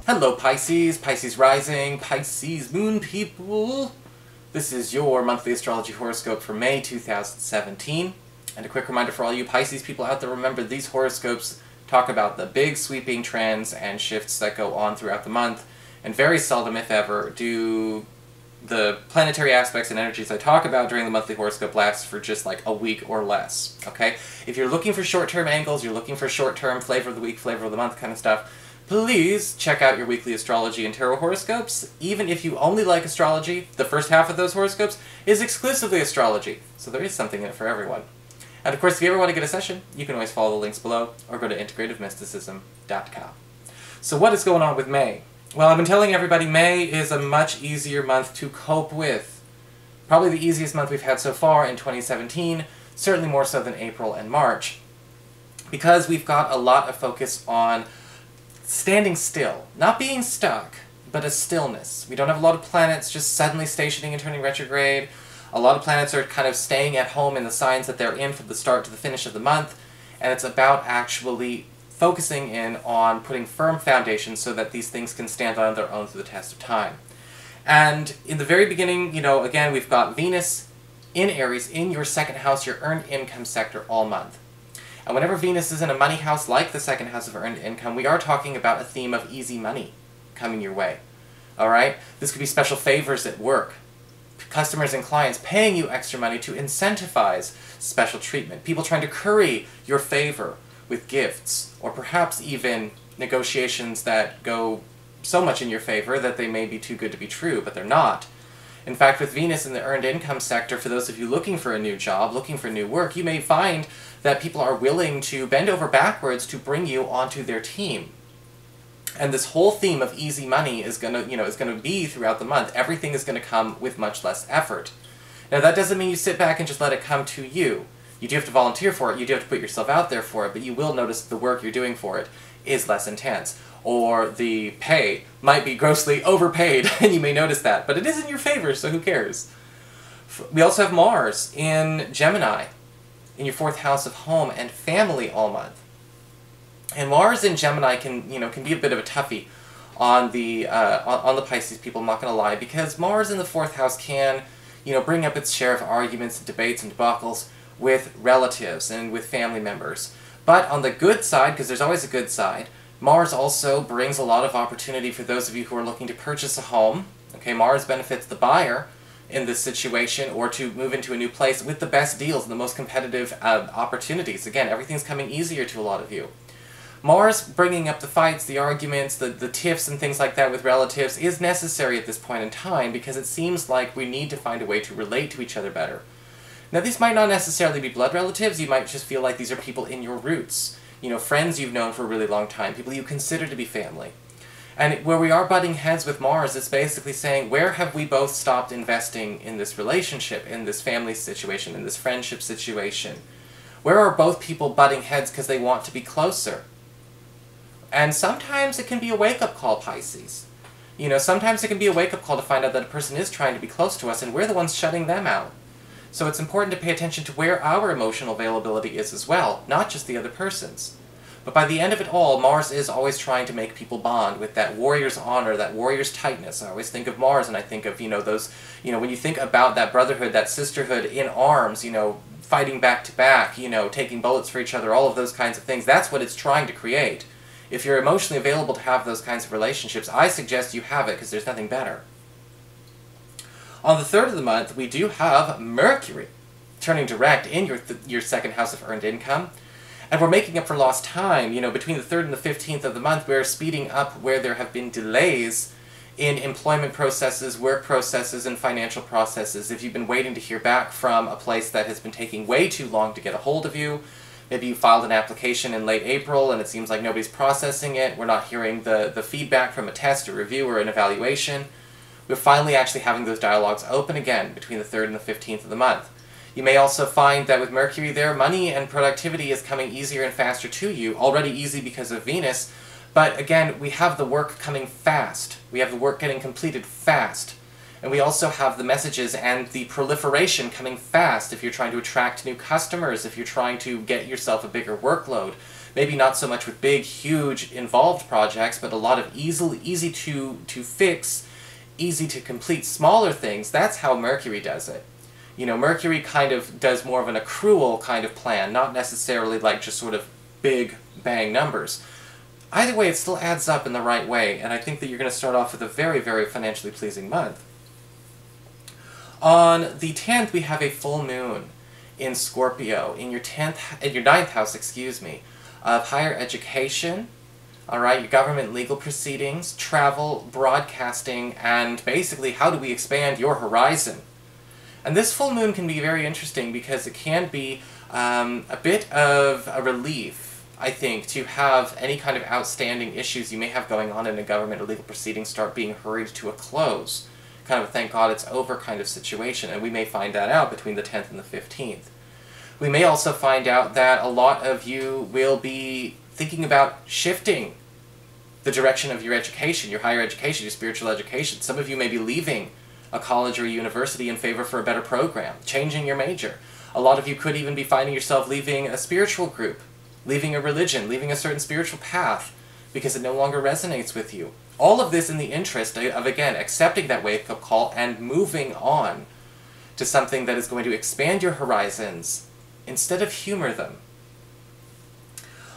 Hello Pisces, Pisces rising, Pisces moon people. This is your monthly astrology horoscope for May 2017. And a quick reminder for all you Pisces people out there, remember these horoscopes talk about the big sweeping trends and shifts that go on throughout the month, and very seldom, if ever, do the planetary aspects and energies I talk about during the monthly horoscope last for just like a week or less, okay? If you're looking for short-term angles, you're looking for short-term flavor of the week, flavor of the month kind of stuff, please check out your weekly astrology and tarot horoscopes. Even if you only like astrology, the first half of those horoscopes is exclusively astrology, so there is something in it for everyone. And of course, if you ever want to get a session, you can always follow the links below or go to integrativemysticism.com. So what is going on with May? Well, I've been telling everybody May is a much easier month to cope with. Probably the easiest month we've had so far in 2017, certainly more so than April and March, because we've got a lot of focus on standing still. Not being stuck, but a stillness. We don't have a lot of planets just suddenly stationing and turning retrograde. A lot of planets are kind of staying at home in the signs that they're in from the start to the finish of the month, and it's about actually focusing in on putting firm foundations so that these things can stand on their own through the test of time. And in the very beginning, you know, again, we've got Venus in Aries in your second house, your earned income sector all month. And whenever Venus is in a money house like the second house of earned income, we are talking about a theme of easy money coming your way. Alright? This could be special favors at work. Customers and clients paying you extra money to incentivize special treatment. People trying to curry your favor with gifts, or perhaps even negotiations that go so much in your favor that they may be too good to be true, but they're not. In fact, with Venus in the earned income sector, for those of you looking for a new job, looking for new work, you may find that people are willing to bend over backwards to bring you onto their team. And this whole theme of easy money is gonna be throughout the month. Everything is gonna come with much less effort. Now that doesn't mean you sit back and just let it come to you. You do have to volunteer for it, you do have to put yourself out there for it, but you will notice the work you're doing for it is less intense. Or the pay might be grossly overpaid, and you may notice that, but it is in your favor, so who cares? We also have Mars in Gemini, in your fourth house of home and family all month. And Mars in Gemini can be a bit of a toughie on the Pisces people, I'm not going to lie, because Mars in the fourth house can, bring up its share of arguments and debates and debacles with relatives and with family members. But on the good side, because there's always a good side, Mars also brings a lot of opportunity for those of you who are looking to purchase a home. Okay, Mars benefits the buyer in this situation, or to move into a new place with the best deals and the most competitive opportunities. Again, everything's coming easier to a lot of you. Mars bringing up the fights, the arguments, the tiffs and things like that with relatives is necessary at this point in time, because it seems like we need to find a way to relate to each other better. Now these might not necessarily be blood relatives, you might just feel like these are people in your roots. Friends you've known for a really long time, people you consider to be family. And where we are butting heads with Mars, it's basically saying, where have we both stopped investing in this relationship, in this family situation, in this friendship situation? Where are both people butting heads because they want to be closer? And sometimes it can be a wake-up call, Pisces. Sometimes it can be a wake-up call to find out that a person is trying to be close to us, and we're the ones shutting them out. So it's important to pay attention to where our emotional availability is as well, not just the other person's. But by the end of it all, Mars is always trying to make people bond with that warrior's honor, that warrior's tightness. I always think of Mars, and I think of, those, when you think about that brotherhood, that sisterhood in arms, fighting back to back, taking bullets for each other, all of those kinds of things, that's what it's trying to create. If you're emotionally available to have those kinds of relationships, I suggest you have it, because there's nothing better. On the 3rd of the month, we do have Mercury turning direct in your second house of earned income. And we're making up for lost time. Between the 3rd and the 15th of the month, we're speeding up where there have been delays in employment processes, work processes, and financial processes. If you've been waiting to hear back from a place that has been taking way too long to get a hold of you, maybe you filed an application in late April and it seems like nobody's processing it, we're not hearing the feedback from a test, a review, or an evaluation, we're finally actually having those dialogues open again between the 3rd and the 15th of the month. You may also find that with Mercury there, money and productivity is coming easier and faster to you, already easy because of Venus, but again, we have the work coming fast. We have the work getting completed fast. And we also have the messages and the proliferation coming fast if you're trying to attract new customers, if you're trying to get yourself a bigger workload. maybe not so much with big, huge, involved projects, but a lot of easy to fix, easy to complete smaller things. That's how Mercury does it. You know, Mercury kind of does more of an accrual kind of plan, not necessarily like just sort of big bang numbers. Either way, it still adds up in the right way, and I think that you're going to start off with a very, very financially pleasing month. On the 10th, we have a full moon in Scorpio, in your 9th house, excuse me, of higher education, alright, your government legal proceedings, travel, broadcasting, and basically how do we expand your horizon. And this full moon can be very interesting because it can be a bit of a relief, I think, to have any kind of outstanding issues you may have going on in a government or legal proceeding start being hurried to a close. Kind of a thank God it's over kind of situation, and we may find that out between the 10th and the 15th. We may also find out that a lot of you will be thinking about shifting the direction of your education, your higher education, your spiritual education. Some of you may be leaving a college or a university in favor for a better program, changing your major. A lot of you could even be finding yourself leaving a spiritual group, leaving a religion, leaving a certain spiritual path because it no longer resonates with you. All of this in the interest of, again, accepting that wake-up call and moving on to something that is going to expand your horizons instead of humor them.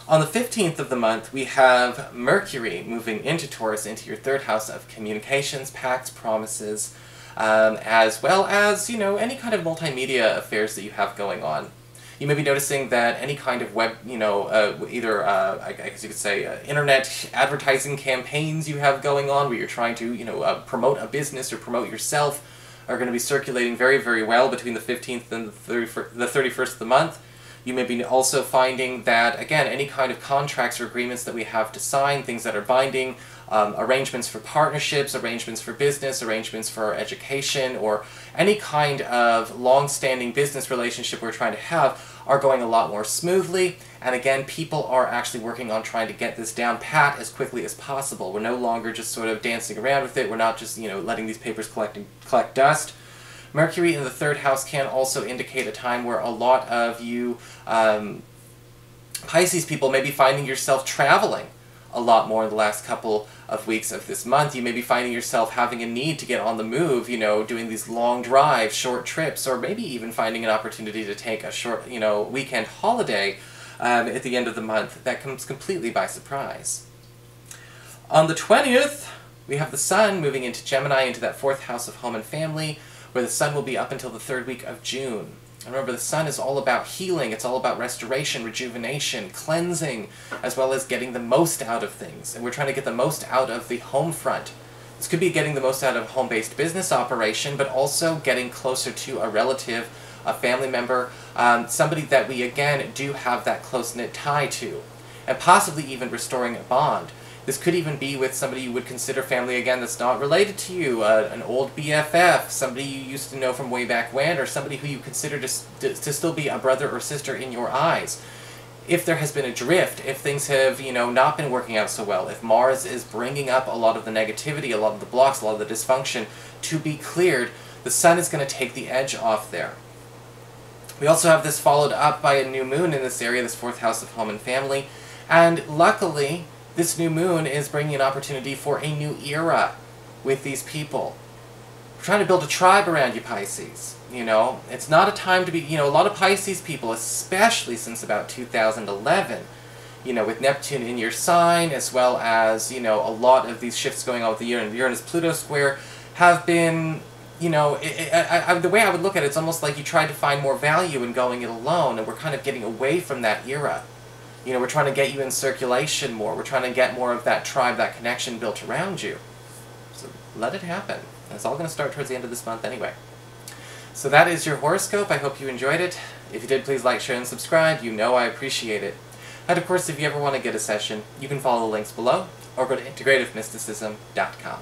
On the 15th of the month, we have Mercury moving into Taurus, into your 3rd house of communications, pacts, promises, as well as, you know, any kind of multimedia affairs that you have going on. You may be noticing that any kind of web, you know, I guess you could say, internet advertising campaigns you have going on where you're trying to, you know, promote a business or promote yourself are going to be circulating very, very well between the 15th and the 31st of the month. You may be also finding that, again, any kind of contracts or agreements that we have to sign, things that are binding, arrangements for partnerships, arrangements for business, arrangements for education, or any kind of long-standing business relationship we're trying to have are going a lot more smoothly. And again, people are actually working on trying to get this down pat as quickly as possible. We're no longer just sort of dancing around with it. We're not just, you know, letting these papers collect dust. Mercury in the 3rd house can also indicate a time where a lot of you Pisces people may be finding yourself traveling a lot more in the last couple of weeks of this month. You may be finding yourself having a need to get on the move, you know, doing these long drives, short trips, or maybe even finding an opportunity to take a short, you know, weekend holiday at the end of the month. That comes completely by surprise. On the 20th, we have the Sun moving into Gemini, into that 4th house of home and family, where the Sun will be up until the 3rd week of June. And remember, the Sun is all about healing, it's all about restoration, rejuvenation, cleansing, as well as getting the most out of things. And we're trying to get the most out of the home front. This could be getting the most out of a home-based business operation, but also getting closer to a relative, a family member, somebody that we, again, do have that close-knit tie to. And possibly even restoring a bond. This could even be with somebody you would consider family, again, that's not related to you, an old BFF, somebody you used to know from way back when, or somebody who you consider to still be a brother or sister in your eyes. If there has been a drift, if things have, you know, not been working out so well, if Mars is bringing up a lot of the negativity, a lot of the blocks, a lot of the dysfunction to be cleared, the Sun is going to take the edge off there. We also have this followed up by a new moon in this area, this 4th house of home and family, and luckily, this new moon is bringing an opportunity for a new era with these people. We're trying to build a tribe around you, Pisces. You know, it's not a time to be, you know, a lot of Pisces people, especially since about 2011, you know, with Neptune in your sign, as well as, you know, a lot of these shifts going on with the Uranus-Pluto square have been, you know, the way I would look at it, it's almost like you tried to find more value in going it alone, and we're kind of getting away from that era. You know, we're trying to get you in circulation more. We're trying to get more of that tribe, that connection built around you. So let it happen. And it's all going to start towards the end of this month anyway. So that is your horoscope. I hope you enjoyed it. If you did, please like, share, and subscribe. You know I appreciate it. And of course, if you ever want to get a session, you can follow the links below or go to integrativemysticism.com.